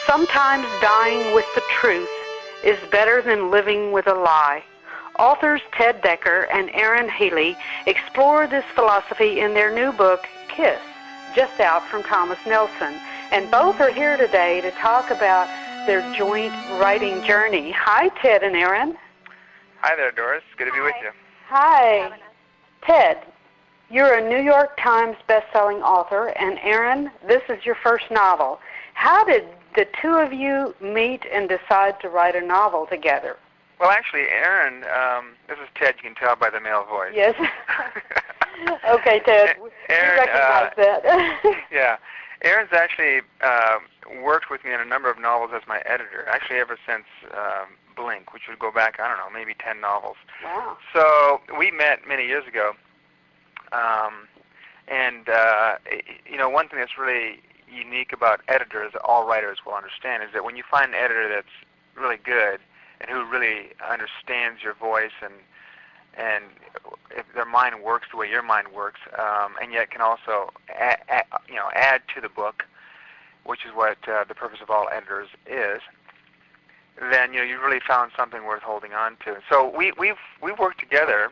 Sometimes dying with the truth is better than living with a lie. Authors Ted Dekker and Erin Healy explore this philosophy in their new book, Kiss, just out from Thomas Nelson. And both are here today to talk about their joint writing journey. Hi, Ted and Erin. Hi there, Doris. Good to be with you. Hi. Ted, you're a New York Times bestselling author, and Erin, this is your first novel. How did the two of you meet and decide to write a novel together? Well, actually, Erin, this is Ted. You can tell by the male voice. Yes. Okay, Ted. Erin, we recognize that. Yeah. Erin's actually worked with me on a number of novels as my editor, actually ever since Blink, which would go back, I don't know, maybe 10 novels. Wow. So we met many years ago. One thing that's really unique about editors, all writers will understand, is that when you find an editor that's really good and who really understands your voice and if their mind works the way your mind works, and yet can also add to the book, which is what the purpose of all editors is, then you really found something worth holding on to. So we worked together,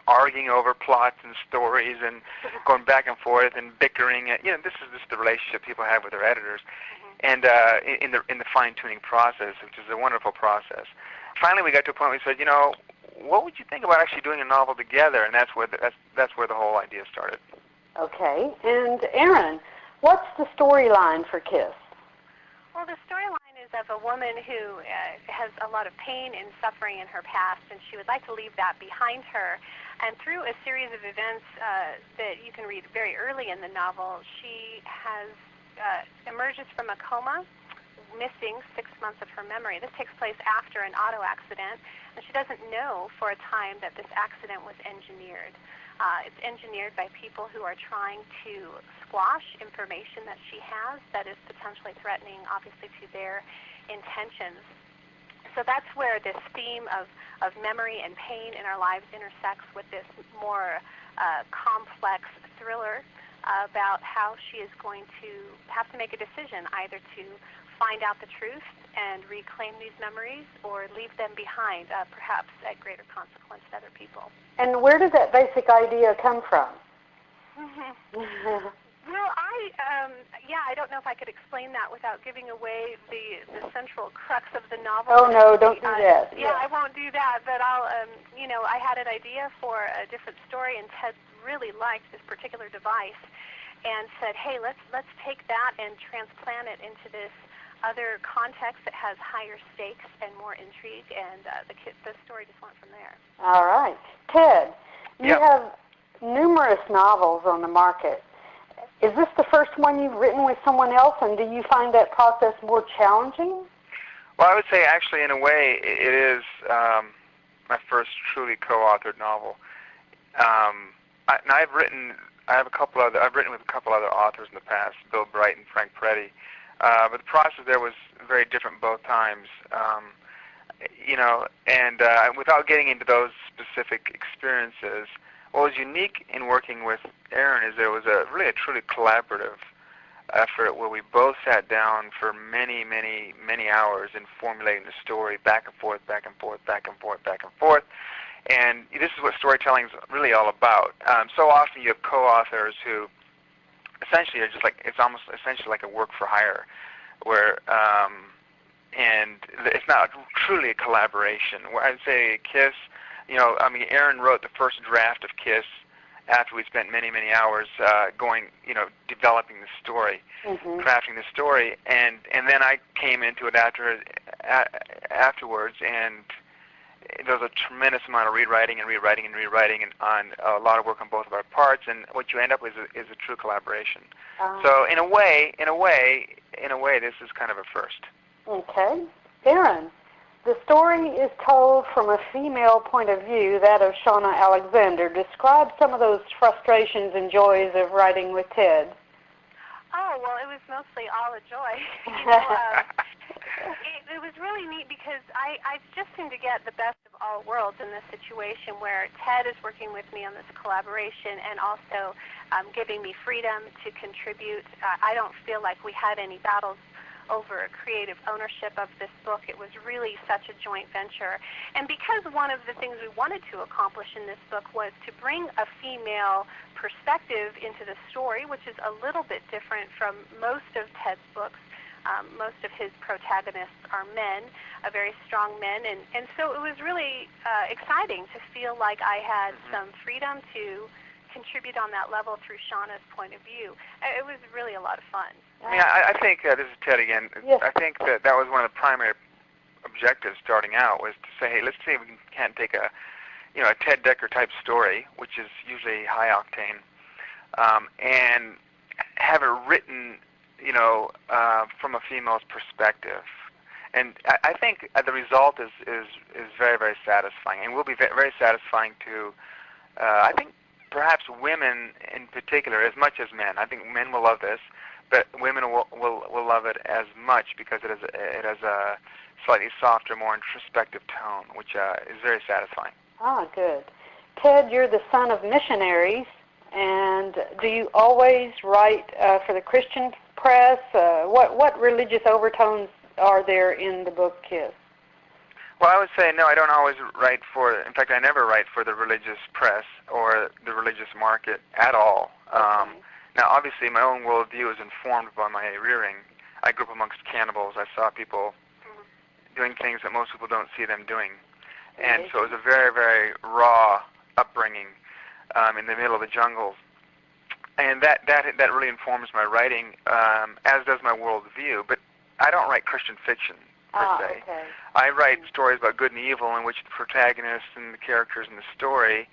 arguing over plots and stories and going back and forth and bickering. This is just the relationship people have with their editors, and in the fine-tuning process, which is a wonderful process. Finally, we got to a point where we said, what would you think about actually doing a novel together? And that's where the whole idea started. Okay. And Erin, what's the storyline for Kiss? Well, the storyline is of a woman who has a lot of pain and suffering in her past, and she would like to leave that behind her. And through a series of events that you can read very early in the novel, she has emerges from a coma, missing 6 months of her memory. This takes place after an auto accident, and she doesn't know for a time that this accident was engineered. It's engineered by people who are trying to squash information that she has that is potentially threatening, obviously, to their intentions. So that's where this theme of memory and pain in our lives intersects with this more complex thriller about how she is going to have to make a decision, either to find out the truth and reclaim these memories or leave them behind, perhaps at greater consequence to other people. And where did that basic idea come from? Well, I don't know if I could explain that without giving away the central crux of the novel. Oh, no, don't do that. Yeah, I won't do that, but I'll, I had an idea for a different story, and Ted really liked this particular device and said, hey, let's take that and transplant it into this other context that has higher stakes and more intrigue, and the story just went from there. All right. Ted, you have numerous novels on the market. Is this the first one you've written with someone else, and do you find that process more challenging? Well, I would say actually, in a way, it is my first truly co-authored novel. I've written with a couple other authors in the past, Bill Bright and Frank Peretti. But the process there was very different both times, and without getting into those specific experiences, what was unique in working with Erin is there was really a truly collaborative effort where we both sat down for many, many, many hours in formulating the story, back and forth, back and forth, back and forth, back and forth. And this is what storytelling is really all about. So often you have co-authors who essentially are just it's almost essentially like a work for hire, where and it's not truly a collaboration. Where I'd say Kiss, Erin wrote the first draft of Kiss after we spent many, many hours developing the story, crafting the story, and then I came into it afterwards, and there was a tremendous amount of rewriting and on a lot of work on both of our parts, and what you end up with is a true collaboration. So in a way, this is kind of a first. Okay. Erin, the story is told from a female point of view, that of Shauna Alexander. Describe some of those frustrations and joys of writing with Ted. Oh, well, it was mostly all a joy. It was really neat because I just seem to get the best of all worlds in this situation where Ted is working with me on this collaboration and also giving me freedom to contribute. I don't feel like we had any battles over creative ownership of this book. It was really such a joint venture. And because one of the things we wanted to accomplish in this book was to bring a female perspective into the story, which is a little bit different from most of Ted's books. Most of his protagonists are men, very strong men, and so it was really exciting to feel like I had some freedom to contribute on that level through Shauna's point of view. It was really a lot of fun. I mean, I think, this is Ted again, yes. I think that was one of the primary objectives starting out, was to say, hey, let's see if we can't take a Ted Dekker type story, which is usually high octane, and have it written from a female's perspective. And I think the result is very, very satisfying, and will be very satisfying to, I think, perhaps women in particular, as much as men. I think men will love this, but women will love it as much because it has a slightly softer, more introspective tone, which is very satisfying. Ah, good. Ted, you're the son of missionaries, and do you always write for the Christian press? What religious overtones are there in the book Kiss? Well, I would say no, I don't always write for, in fact, I never write for the religious press or the religious market at all. Okay. Now, obviously, my own worldview is informed by my rearing. I grew up amongst cannibals. I saw people doing things that most people don't see them doing. And so it was a very, very raw upbringing in the middle of the jungles. And that really informs my writing, as does my worldview. But I don't write Christian fiction, per se. Okay. I write stories about good and evil in which the protagonists and the characters in the story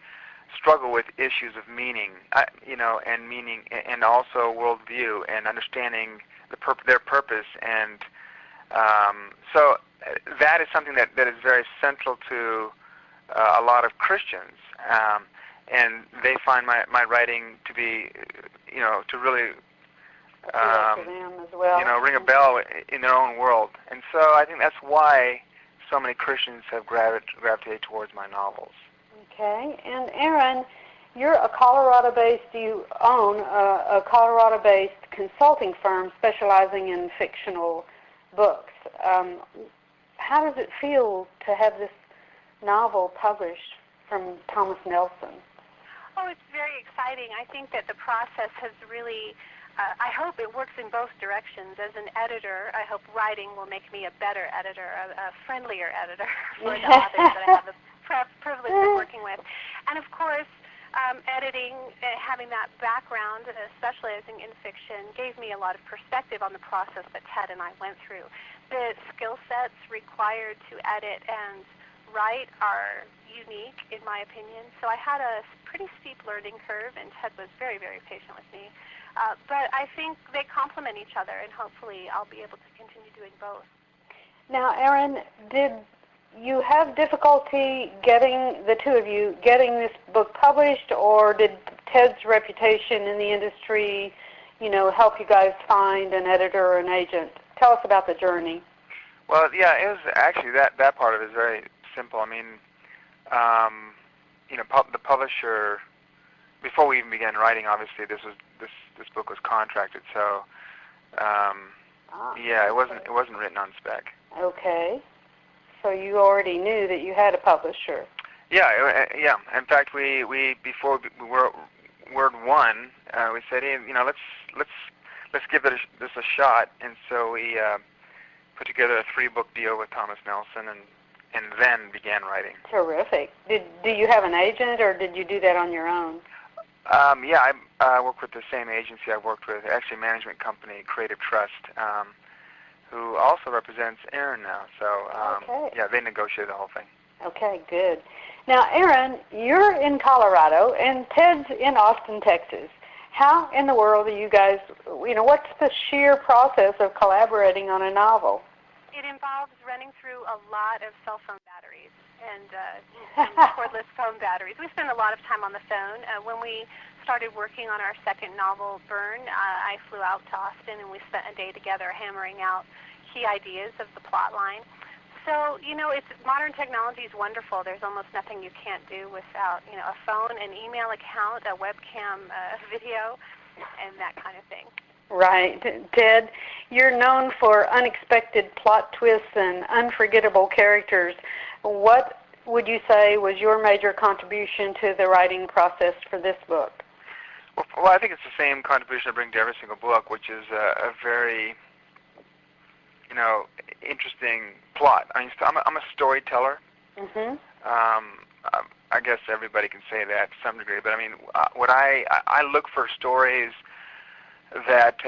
struggle with issues of meaning, and meaning, and also worldview, and understanding their purpose. And so that is something that is very central to a lot of Christians. And they find my writing to be, to really, for them as well. ring a bell in their own world. And so I think that's why so many Christians have gravitated towards my novels. Okay. And Erin, you're a Colorado-based, you own a Colorado-based consulting firm specializing in fictional books. How does it feel to have this novel published from Thomas Nelson? Oh, it's very exciting. I think that the process has really, I hope it works in both directions. As an editor, I hope writing will make me a better editor, a friendlier editor for the authors that I have the privilege of working with. And of course, editing, having that background, specializing in fiction, gave me a lot of perspective on the process that Ted and I went through. The skill sets required to edit and write are unique, in my opinion. So I had a pretty steep learning curve, and Ted was very, very patient with me. But I think they complement each other, and hopefully I'll be able to continue doing both. Now, Erin, did you have difficulty getting, the two of you, getting this book published, or did Ted's reputation in the industry, help you guys find an editor or an agent? Tell us about the journey. Well, yeah, it was actually, that part of it is very simple. I mean, the publisher, before we even began writing, obviously this book was contracted, so it wasn't written on spec. Okay, so you already knew that you had a publisher. Yeah. In fact, we before we were word one, we said, hey, let's give this a shot, and so we put together a 3-book deal with Thomas Nelson, and then began writing. Terrific. Do you have an agent, or did you do that on your own? I work with the same agency I've worked with, actually a management company, Creative Trust, who also represents Erin now. So, they negotiated the whole thing. Okay, good. Now, Erin, you're in Colorado, and Ted's in Austin, Texas. How in the world are you guys, what's the sheer process of collaborating on a novel? It involves running through a lot of cell phone batteries and cordless phone batteries. We spend a lot of time on the phone. When we started working on our second novel, Burn, I flew out to Austin, and we spent a day together hammering out key ideas of the plot line. So, modern technology is wonderful. There's almost nothing you can't do without, a phone, an email account, a webcam, video, and that kind of thing. Right. Ted, you're known for unexpected plot twists and unforgettable characters. What would you say was your major contribution to the writing process for this book? Well, I think it's the same contribution I bring to every single book, which is a very, interesting plot. I mean, I'm a storyteller. Mm-hmm. I guess everybody can say that to some degree, but I mean, what I look for stories that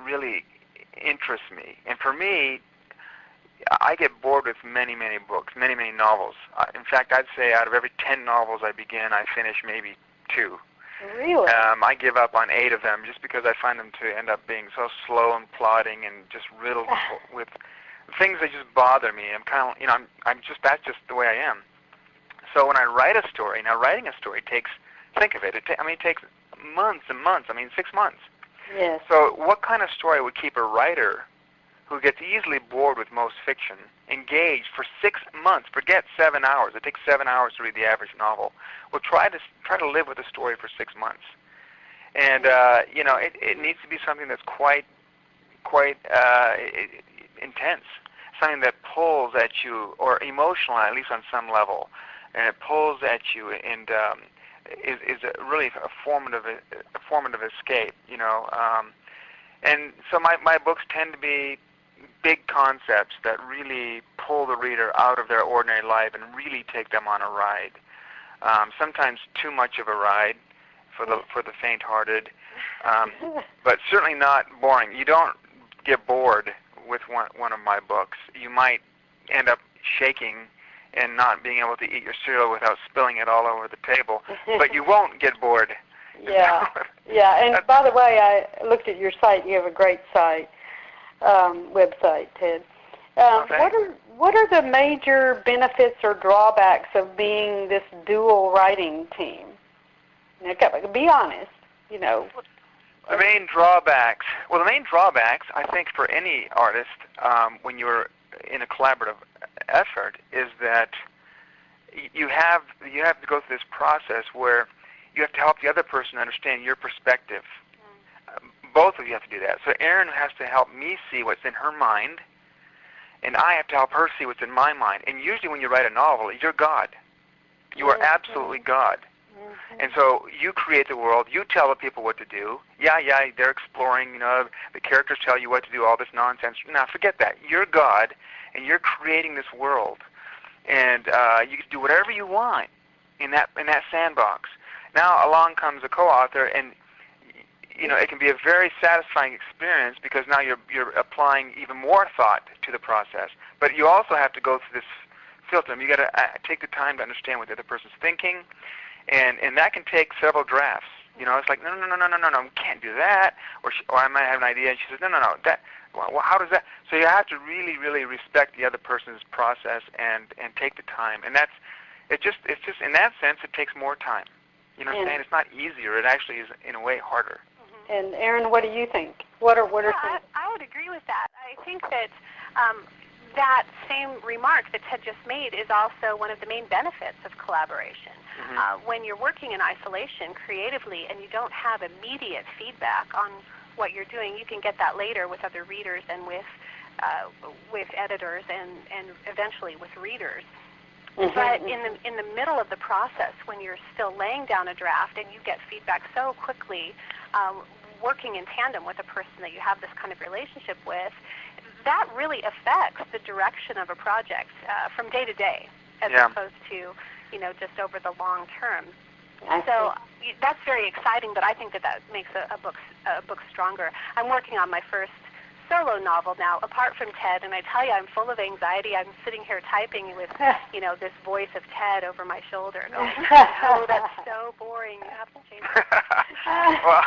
really interest me. And for me, I get bored with many, many books, many, many novels. In fact, I'd say out of every 10 novels I begin, I finish maybe 2. Really? I give up on 8 of them just because I find them to end up being so slow and plodding and just riddled with things that just bother me. That's just the way I am. So when I write a story, now writing a story takes, think of it, it takes months and months, 6 months. Yes. So what kind of story would keep a writer who gets easily bored with most fiction engaged for 6 months? Forget 7 hours. It takes 7 hours to read the average novel. Well, try to live with a story for 6 months. And, it needs to be something that's quite intense, something that pulls at you, or emotional, at least on some level. And it pulls at you and is really a formative escape, And so my books tend to be big concepts that really pull the reader out of their ordinary life and really take them on a ride. Sometimes too much of a ride for the faint-hearted, but certainly not boring. You don't get bored with one of my books. You might end up shaking and not being able to eat your cereal without spilling it all over the table, but you won't get bored. Yeah, yeah. And by the way, I looked at your site. You have a great site, website, Ted. What are the major benefits or drawbacks of being this dual writing team? Now, be honest. The main drawbacks. Well, the main drawbacks, I think, for any artist when you're in a collaborative effort is that you have to go through this process where you have to help the other person understand your perspective. Both of you have to do that. So Erin has to help me see what's in her mind, and I have to help her see what's in my mind. And usually when you write a novel, you're God. You are absolutely God. And so you create the world. You tell the people what to do. Yeah, they're exploring. The characters tell you what to do, all this nonsense. Now, forget that. You're God, and you're creating this world. And you can do whatever you want in that sandbox. Now along comes a co-author, and it can be a very satisfying experience because now you're applying even more thought to the process. But you also have to go through this filter. You got to take the time to understand what the other person's thinking, and that can take several drafts. It's like no, we can't do that, or I might have an idea, and she says no, that. Well, how does that? So you have to really, really respect the other person's process and take the time, and it's just in that sense it takes more time. You know what I'm saying? It's not easier. It actually is in a way harder. And Erin, what do you think? What are things? I would agree with that. I think that that same remark that Ted just made is also one of the main benefits of collaboration. When you're working in isolation creatively and you don't have immediate feedback on what you're doing, you can get that later with other readers and with editors and eventually with readers. But in the middle of the process, when you're still laying down a draft and you get feedback so quickly, working in tandem with a person that you have this kind of relationship with, that really affects the direction of a project from day to day, as opposed to just over the long term. So that's very exciting, but I think that makes a book stronger. I'm working on my first solo novel now, apart from Ted, and I tell you, I'm full of anxiety. I'm sitting here typing with, this voice of Ted over my shoulder, going, "Oh, that's so boring. You have to change it." Well,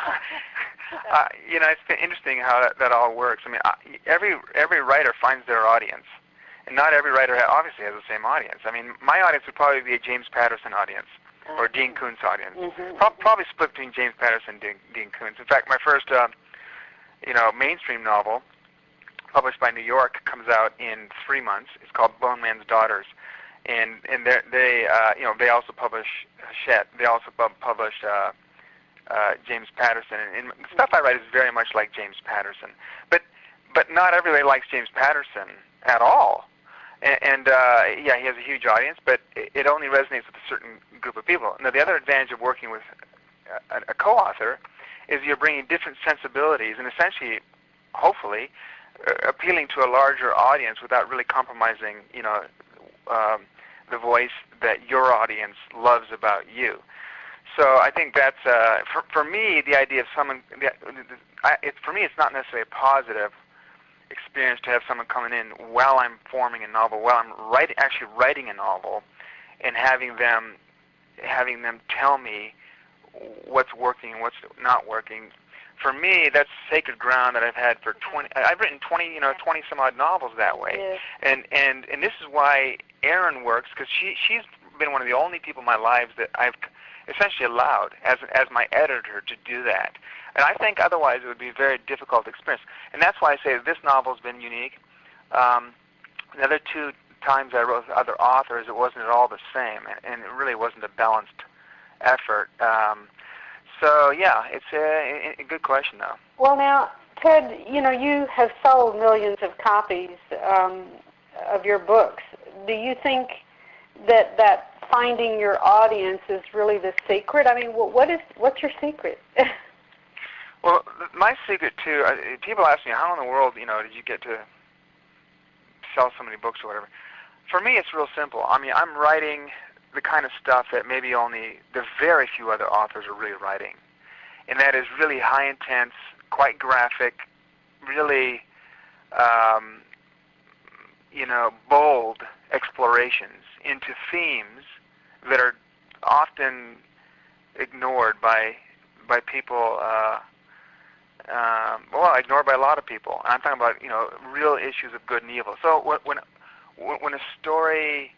it's been interesting how that all works. I mean, every writer finds their audience, and not every writer obviously has the same audience. I mean, my audience would probably be a James Patterson audience or Dean Koontz audience. Probably split between James Patterson and Dean Koontz. In fact, my first mainstream novel, published by New York, comes out in 3 months. It's called Bone Man's Daughters, and they also publish Chet. They also published James Patterson, and stuff I write is very much like James Patterson. But not everybody likes James Patterson at all. And yeah, he has a huge audience, but it only resonates with a certain group of people. Now, the other advantage of working with a co-author is you're bringing different sensibilities and essentially, hopefully, appealing to a larger audience without really compromising, the voice that your audience loves about you. So I think that's, for me, the idea of someone, for me, it's not necessarily a positive experience to have someone coming in while I'm forming a novel, while I'm actually writing a novel, and having them tell me what's working and what's not working. For me, that's sacred ground that I've had for 20. I've written 20 some odd novels that way, and this is why Erin works, because she's been one of the only people in my lives that I've essentially allowed as my editor to do that. And I think otherwise it would be a very difficult experience. And that's why I say this novel's been unique. The other two times I wrote with other authors, it wasn't at all the same, and it really wasn't a balanced effort. So yeah, it's a good question, though. Well, now, Ted, you have sold millions of copies of your books. Do you think that finding your audience is really the secret? I mean, what's your secret? Well, my secret too. People ask me, how in the world, did you get to sell so many books or whatever? For me, it's real simple. I mean, I'm writing the kind of stuff that maybe only the very few other authors are really writing, and that is really high intense, quite graphic, really, bold explorations into themes that are often ignored by people. Ignored by a lot of people. And I'm talking about real issues of good and evil. So when a story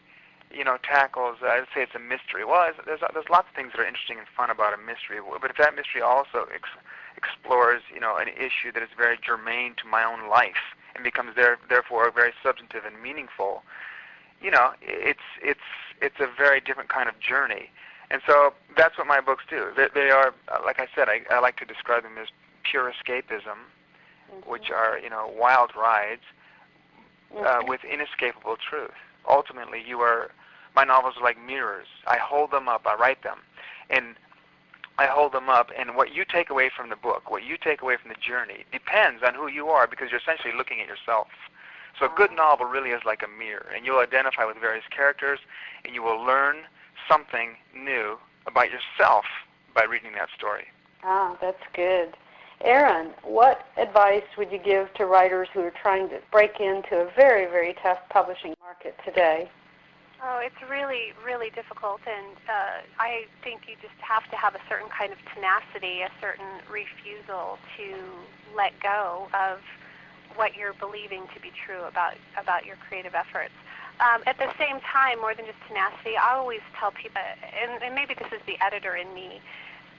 tackles, I'd say it's a mystery. Well, there's lots of things that are interesting and fun about a mystery. But if that mystery also explores an issue that is very germane to my own life and becomes therefore very substantive and meaningful, it's a very different kind of journey. And so that's what my books do. They are, like I said, I like to describe them as pure escapism, which are wild rides with inescapable truth. Ultimately, my novels are like mirrors. I hold them up, I write them, and I hold them up, and what you take away from the book, what you take away from the journey, depends on who you are, because you're essentially looking at yourself. So a good novel really is like a mirror, and you'll identify with various characters, and you will learn something new about yourself by reading that story. Ah, that's good. Erin, what advice would you give to writers who are trying to break into a very, very tough publishing market today? Oh, it's really, really difficult, and I think you just have to have a certain kind of tenacity, a certain refusal to let go of what you're believing to be true about your creative efforts. At the same time, more than just tenacity, I always tell people, and maybe this is the editor in me,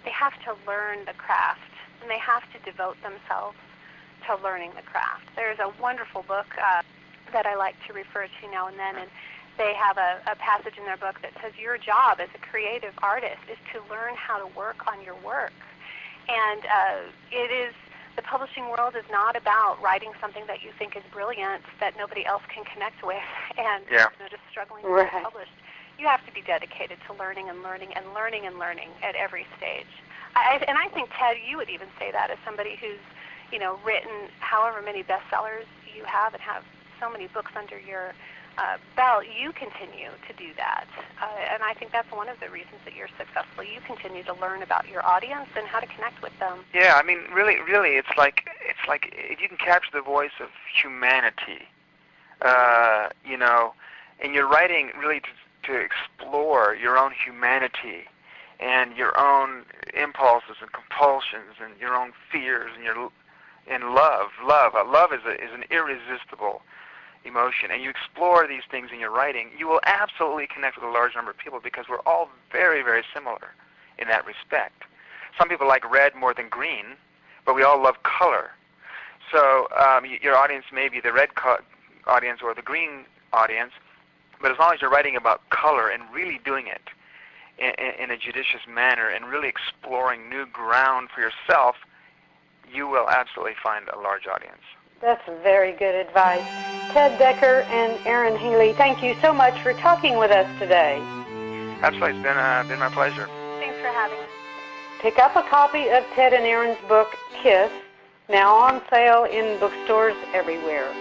they have to learn the craft, and they have to devote themselves to learning the craft. There's a wonderful book that I like to refer to now and then, and they have a passage in their book that says your job as a creative artist is to learn how to work on your work. And the publishing world is not about writing something that you think is brilliant that nobody else can connect with and just struggling to get published. You have to be dedicated to learning and learning and learning and learning at every stage. And I think, Ted, you would even say that as somebody who's, written however many bestsellers you have and have so many books under your belt, you continue to do that. And I think that's one of the reasons that you're successful. You continue to learn about your audience and how to connect with them. Yeah, I mean, really, it's like if you can capture the voice of humanity, and you're writing really to explore your own humanity and your own impulses and compulsions and your own fears and love. Love is an irresistible emotion, and you explore these things in your writing, you will absolutely connect with a large number of people because we're all very, very similar in that respect. Some people like red more than green, but we all love color. So your audience may be the red audience or the green audience, but as long as you're writing about color and really doing it in a judicious manner and really exploring new ground for yourself, you will absolutely find a large audience. That's very good advice. Ted Dekker and Erin Healy, thank you so much for talking with us today. Absolutely. It's been my pleasure. Thanks for having us. Pick up a copy of Ted and Erin's book, Kiss, now on sale in bookstores everywhere.